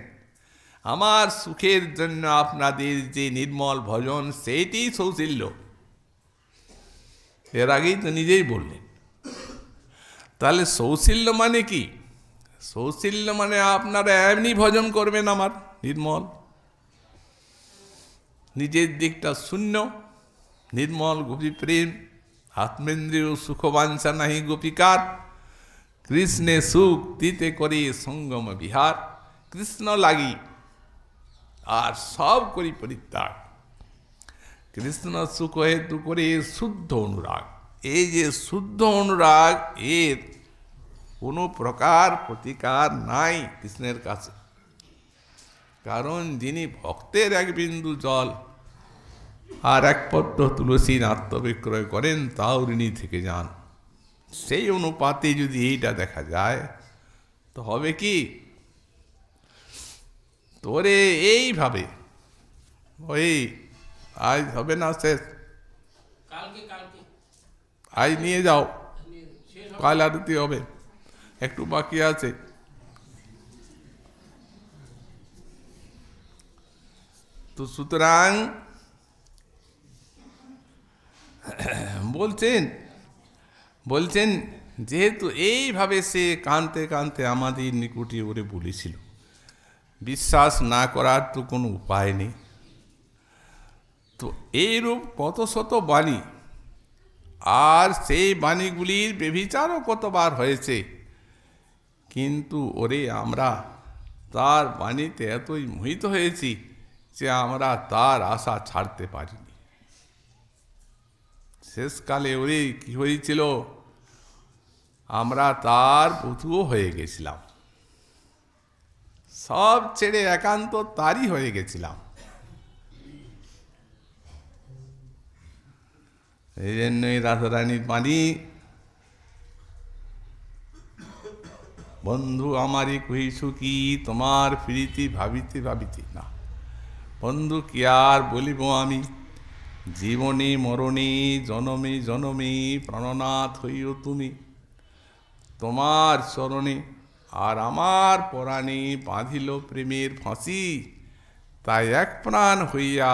আমার সুখের জন্য আপনাদের যে নির্মল ভজন সেইটি সৌশীল্য। এর আগেই তো নিজেই বললেন। তাহলে সৌশীল্য মানে কি? সৌশীল্য মানে আপনারা এমনি ভজন করবেন আমার নির্মল, নিজের দিকটা শূন্য, নির্মল গোপী প্রেম, আত্মেন্দ্রিয় সুখবাঞ্ছা নাহি গোপীকার, কৃষ্ণে সুখ দিতে করে সঙ্গম বিহার, কৃষ্ণ লাগি আর সব করি পরিত্যাগ, কৃষ্ণ সুখ হেতু করে শুদ্ধ অনুরাগ। এই যে শুদ্ধ অনুরাগ, এর কোনো প্রকার প্রতিকার নাই কৃষ্ণের কাছে। কারণ যিনি ভক্তের এক বিন্দু জল আর এক পদ্ম তুলসীর আত্মবিক্রয় করেন, তাও ঋণী থেকে যান। সেই অনুপাতে যদি এইটা দেখা যায় তো হবে কি, তোরে এইভাবে ওই আজ হবে না, শেষ, আজ নিয়ে যাও, কাল আরতি হবে, একটু বাকি আছে। তো সুতরাং বলছেন যেহেতু এইভাবে সে কানতে কানতে আমাদের নিকুটি ওরে বলেছিল, বিশ্বাস না করার তো কোনো উপায় নেই। তো এইরূপ কত শত বাণী, আর সেই বাণীগুলির ব্যভিচারও কতবার হয়েছে, কিন্তু ওরে আমরা তার বাণীতে এতই মোহিত হয়েছি যে আমরা তার আশা ছাড়তে পারিনি। শেষকালে ওরে কি হয়েছিল, আমরা তার বধূও হয়ে গেছিলাম, সব ছেড়ে একান্ত তারই হয়ে গেছিলাম। এই জন্যই রাধারানীর বাণী, বন্ধু আমারই কহিছু কি তোমার প্রীতি ভাবিতে ভাবিতে না, বন্ধু কি আর বলিব আমি, জীবনে মরণে জনমে জনমে প্রাণনাথ হইও তুমি, তোমার চরণে আর আমার পরাণে বাঁধিল প্রেমের ফাঁসি, তাই এক প্রাণ হইয়া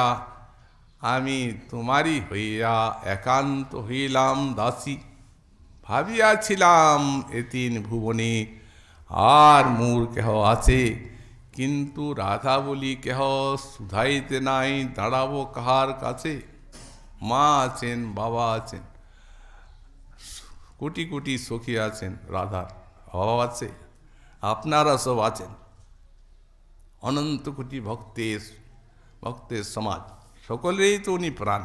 আমি তোমারই হইয়া একান্ত হইলাম দাসী, ভাবিয়াছিলাম এতিন ভুবনে আর মোর কেহ আছে, কিন্তু রাধা বলি কেহ শুধাইতে নাই দাঁড়াবো কাহার কাছে, মা আছেন, বাবা আছেন, কোটি কোটি সখী আছেন, রাধার অভাব আছে, আপনারা সব আছেন, অনন্ত কোটি ভক্তের সমাজ, সকলেই তো উনি প্রাণ।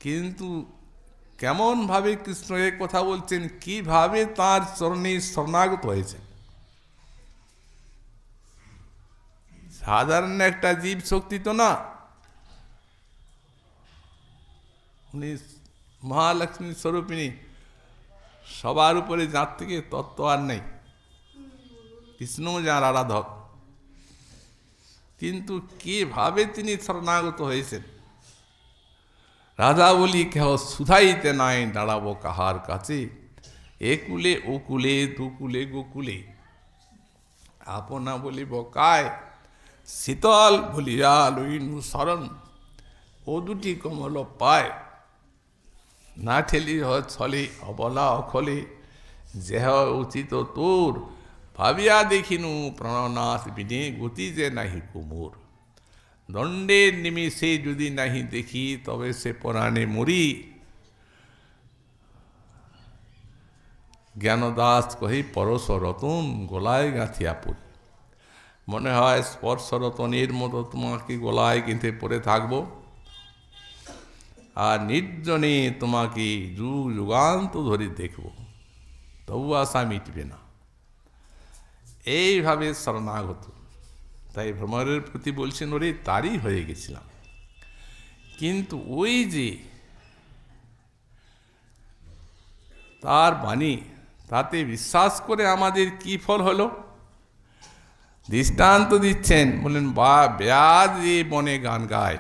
কিন্তু কেমন ভাবে কৃষ্ণ এর কথা বলছেন, কিভাবে তার চরণে শরণাগত হয়েছে। সাধারণ একটা জীব শক্তি তো না, উনি মহালক্ষ্মী স্বরূপিণী, সবার উপরে যার থেকে তত্ত্ব আর নেই, কৃষ্ণও যার আরাধক, কিন্তু কিভাবে তিনি শরণাগত হয়েছেন। রাধা বলি কেহ শুধাইতে নাই দাঁড়াবো কাহার কাছে, একুলে ওকুলে দুকুলে গোকুলে, আপনা বলিব কায়, শীতল বলিয়া লইনু শরণ, ও দুটি কমল পায়, না ঠেলি ছলে অবলা অখলে, যেহ উচিত তোর, ভাবিয়া দেখিনু প্রাণনাথ বিনে গতি যে নাহি কুমোর, দণ্ডের নিমিষে যদি নাহি দেখি তবে সে পরাণে মরি, জ্ঞানদাস কহি পরশ রতন গলায় গাঁথিয়া পড়ি, মনে হয় স্পর্শ রতনের মতো তোমাকে গলায় গেঁথে পড়ে থাকবো, আর নির্জনে তোমাকে যুগ যুগান্ত ধরে দেখব, তবু আশা মিটবে না। এইভাবে শরণাগত, তাই ভ্রমরের প্রতি বলছেন ওরে তারই হয়ে গেছিলাম। কিন্তু ওই যে তার বাণী, তাতে বিশ্বাস করে আমাদের কি ফল হলো, দৃষ্টান্ত দিচ্ছেন, বললেন বা ব্যাস যে বনে গান গায়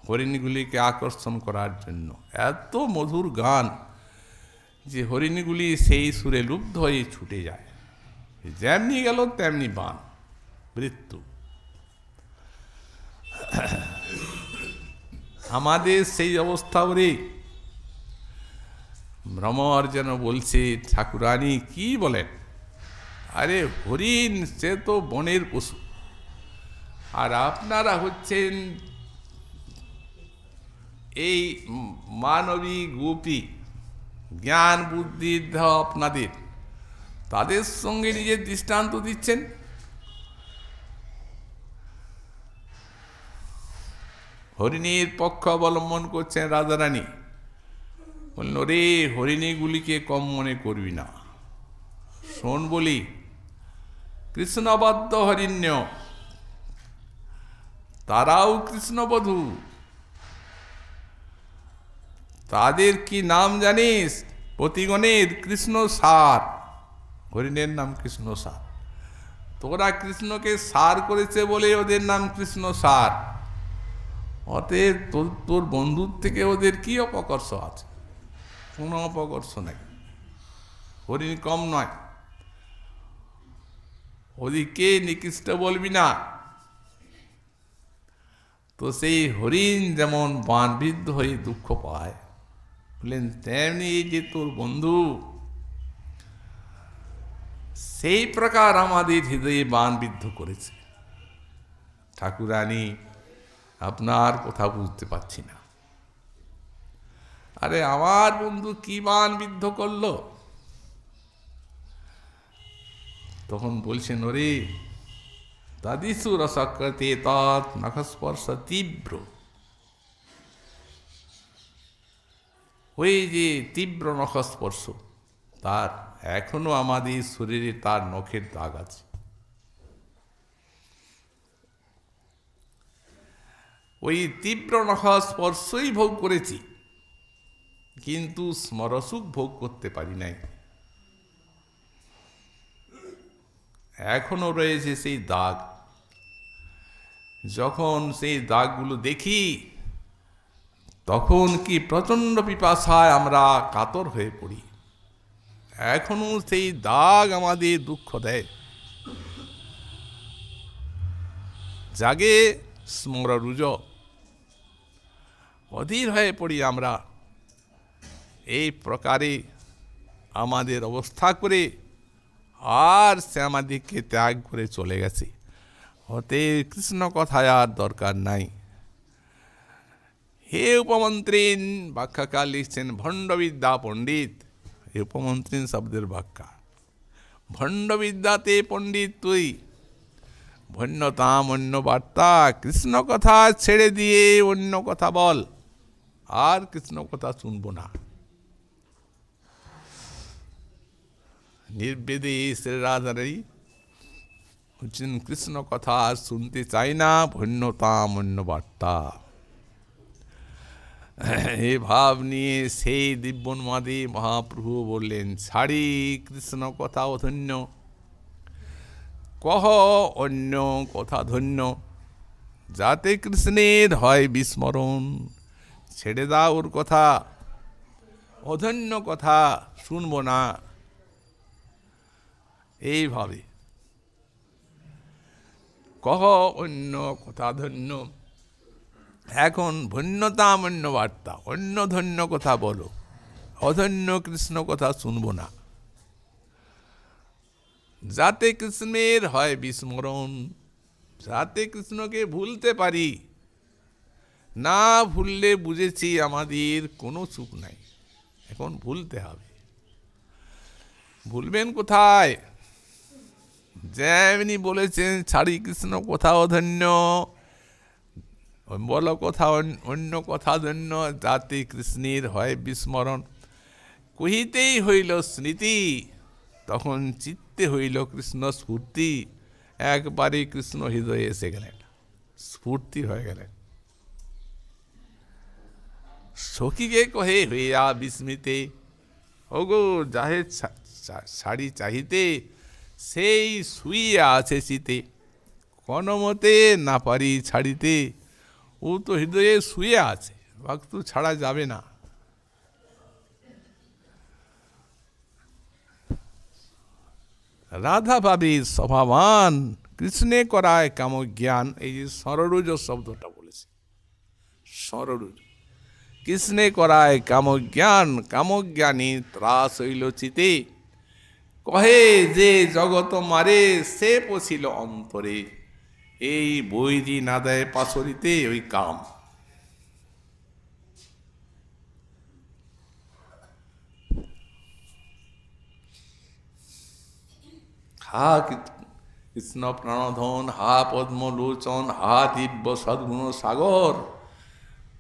হরিণীগুলিকে আকর্ষণ করার জন্য, এত মধুর গান যে হরিণীগুলি সেই সুরে লুব্ধ হয়ে ছুটে যায়, যেমনি গেল তেমনি বান মৃত্যু। আমাদের সেই অবস্থা ওরে। ভ্রমর যেন বলছে, ঠাকুরানী কি বলেন, আরে হরিণ সে তো বনের পশু, আর আপনারা হচ্ছেন এই মানবী গোপী, জ্ঞান বুদ্ধির দেহ আপনাদের, তাদের সঙ্গে নিজের দৃষ্টান্ত দিচ্ছেন। হরিণীর পক্ষ অবলম্বন করছেন রাজারানী। বলল, রে হরিণীগুলিকে কম মনে করবি না, শোন বলি, কৃষ্ণবদ্ধ হরিণ্য, তারাও কৃষ্ণবধূ। তাদের কি নাম জানিস? পতিগণের কৃষ্ণ সার, হরিণের নাম কৃষ্ণ সার। তোরা কৃষ্ণকে সার করেছে বলে ওদের নাম কৃষ্ণ সার। অতএব তোর বন্ধুর থেকে ওদের কি অপকর্ষ আছে? কোনো অপকর্ষ নাই, হরিণ কম নয়, ওদিকে নিকৃষ্ট বলবি না। তো সেই হরিণ যেমন বানবিদ্ধ হয়ে দুঃখ পায়, বললেন তেমনি যে তোর বন্ধু, সেই প্রকার আমাদের হৃদয়ে বানবিদ্ধ করেছে। ঠাকুরানী, আপনার কথা বুঝতে পারছি না। আরে আমার বন্ধু কি বানবিদ্ধ করলো? তখন বলছেন, ওরে তাদিসু রসক্রতে তৎ নখস্পর্শ তীব্র, ওই যে তীব্র নখস্পর্শ, তার এখনো আমাদের শরীরে তার নখের দাগ আছে। ওই তীব্র নখস্পর্শই ভোগ করেছি, কিন্তু স্মরসুখ ভোগ করতে পারি নাই। এখনো রয়েছে সেই দাগ। যখন সেই দাগগুলো দেখি, তখন কি প্রচণ্ড পিপাসায় আমরা কাতর হয়ে পড়ি। এখনো সেই দাগ আমাদের দুঃখ দেয়। জাগে স্মররুজ, অধীর হয়ে পড়ি আমরা। এই প্রকারে আমাদের অবস্থা করে আর সে আমাদেরকে ত্যাগ করে চলে গেছে। হতে কৃষ্ণ কথায় আর দরকার নাই। হে উপমন্ত্রীন, ব্যাখ্যাকার লিখছেন ভণ্ডবিদ্যা পণ্ডিত। হে উপমন্ত্রীন শব্দের ব্যাখ্যা, ভণ্ডবিদ্যাতে পণ্ডিত তুই, ভন্যতাম অন্য বার্তা, কৃষ্ণ কথা ছেড়ে দিয়ে অন্য কথা বল, আর কৃষ্ণ কথা শুনবো না। নির্বেদে শ্রীরাধারী হচ্ছেন কৃষ্ণ কথা শুনতে চাই না, ভন্যতাম অন্য বার্তা। এই ভাব নিয়ে সেই দিব্যন্মাদে মহাপ্রভু বললেন, ছাড়ি কৃষ্ণ কথা অধন্য, কহ অন্য কথা ধন্য, যাতে কৃষ্ণের হয় বিস্মরণ। ছেড়ে দাও ওর কথা, অধন্য কথা শুনবো না। এইভাবে কহ অন্য কথা ধন্য। এখন ধন্যতাম অন্য বার্তা, অন্য ধন্য কথা বলো, অধন্য কৃষ্ণ কথা শুনবো না। যাতে কৃষ্ণের হয় বিস্মরণ, যাতে কৃষ্ণকে ভুলতে পারি। না ভুললে বুঝেছি আমাদের কোনো সুখ নাই, এখন ভুলতে হবে। ভুলবেন কোথায়? যেমনি বলেছেন ছাড়ি কৃষ্ণ কথা অধন্য, বল কথা অন্য কথা ধন্য, যাতে কৃষ্ণের হয় বিস্মরণ। কহিতেই হইল স্মৃতি, তখন চিত্তে হইল কৃষ্ণ স্ফূর্তি। একবারে কৃষ্ণ হৃদয়ে এসে গেলেন, স্ফূর্তি হয়ে গেলেন। সখীকে কহে হইয়া বিস্মিতে, ওগো যাহে শাড়ি চাহিতে, সেই শুইয়া আছে শীতে। কোনমতে না পারি ছাড়িতে, ও তো হৃদয়ে শুয়ে আছে, ভক্ত ছাড়া যাবে না। রাধা ভাবীর স্বভাবান, কৃষ্ণে করায় কামজ্ঞান। এই যে সররুজ শব্দটা বলেছে, সররুজ, কৃষ্ণে করায় কামজ্ঞান, কামজ্ঞানী ত্রাস হইল চিতে। কহে যে জগত মারে, সে পছিল অন্তরে। এই বৈরি না দেয় পাশরিতে ওই কাম। হা কৃষ্ণ প্রাণধন, হা পদ্মলোচন, হা দিব্য সদ্গুণ সাগর।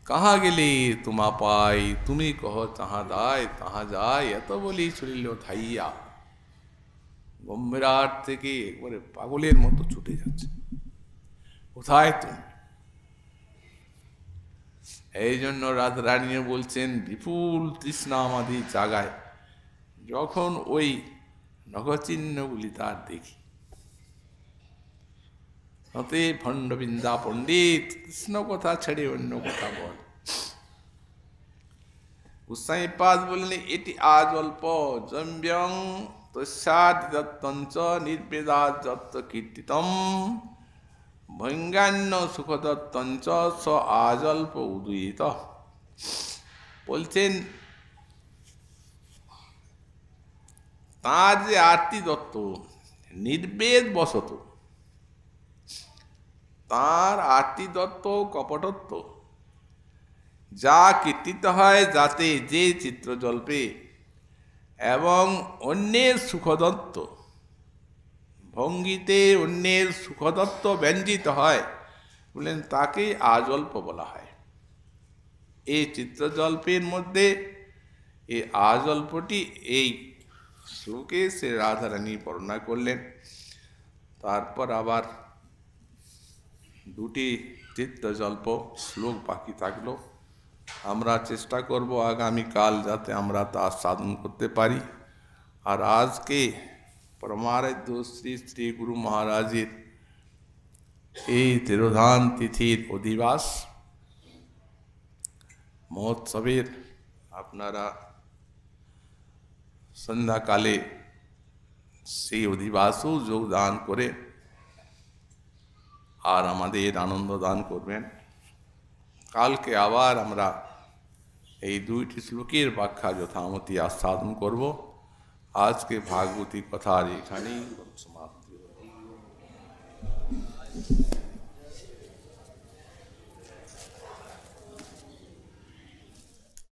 কাহা গেলে তোমা পাই, তুমি কহ তাহা দায় তাহা যায়। এত বলি চলিল ধাইয়া, গম্ভীরাট থেকে একবারে পাগলের মতো ছুটে যাচ্ছে, কোথায় তুমি? এই জন্য রাধারানীও বলছেন, বিপুল তৃষ্ণা আমাদের জাগায় যখন ওই নখচিহ্নগুলি তার দেখি। হতে ভণ্ডবিন্দা পণ্ডিত কৃষ্ণ কথা ছেড়ে অন্য কথা বল। গোস্বামীপাদ বললেন, এটি আজ অল্প জম্ব্যং তস্যাদিতত্তঞ্চ নির্বেদাযত্ত কীর্তিতম ভঙ্গান্য সুখদত্তঞ্চ স আজল্প উদয়িত। বলছেন তার যে আরতি দত্ত নির্বেদ বশত, তার আরতি দত্ত কপটত্ব যা কীর্তিত হয়, যাতে যে চিত্রজল্পে এবং অন্যের সুখদত্ত ভঙ্গিতে অন্যের সুখদত্ত ব্যঞ্জিত হয়, বললেন তাকে আজল্প বলা হয়। এই চিত্রজল্পের মধ্যে এই আজল্পটি এই শ্লোকে সে রাধারানী বর্ণনা করলেন। তারপর আবার দুটি চিত্রজল্প শ্লোক বাকি থাকলো। আমরা চেষ্টা করব আগামীকাল যাতে আমরা তা সাধন করতে পারি। আর আজকে পরমারাধ্য শ্রী শ্রী গুরু মহারাজের এই তিরোধান তিথির অধিবাস মহোৎসবের আপনারা সন্ধ্যাকালে সেই অধিবাসও যোগদান করে আর আমাদের আনন্দ দান করবেন। কালকে আবার আমরা এই দুইটি শ্লোকের ব্যাখ্যা যথামতি আস্বাদন করব। আজকে ভাগবতী কথার এখানেই সমাপ্ত।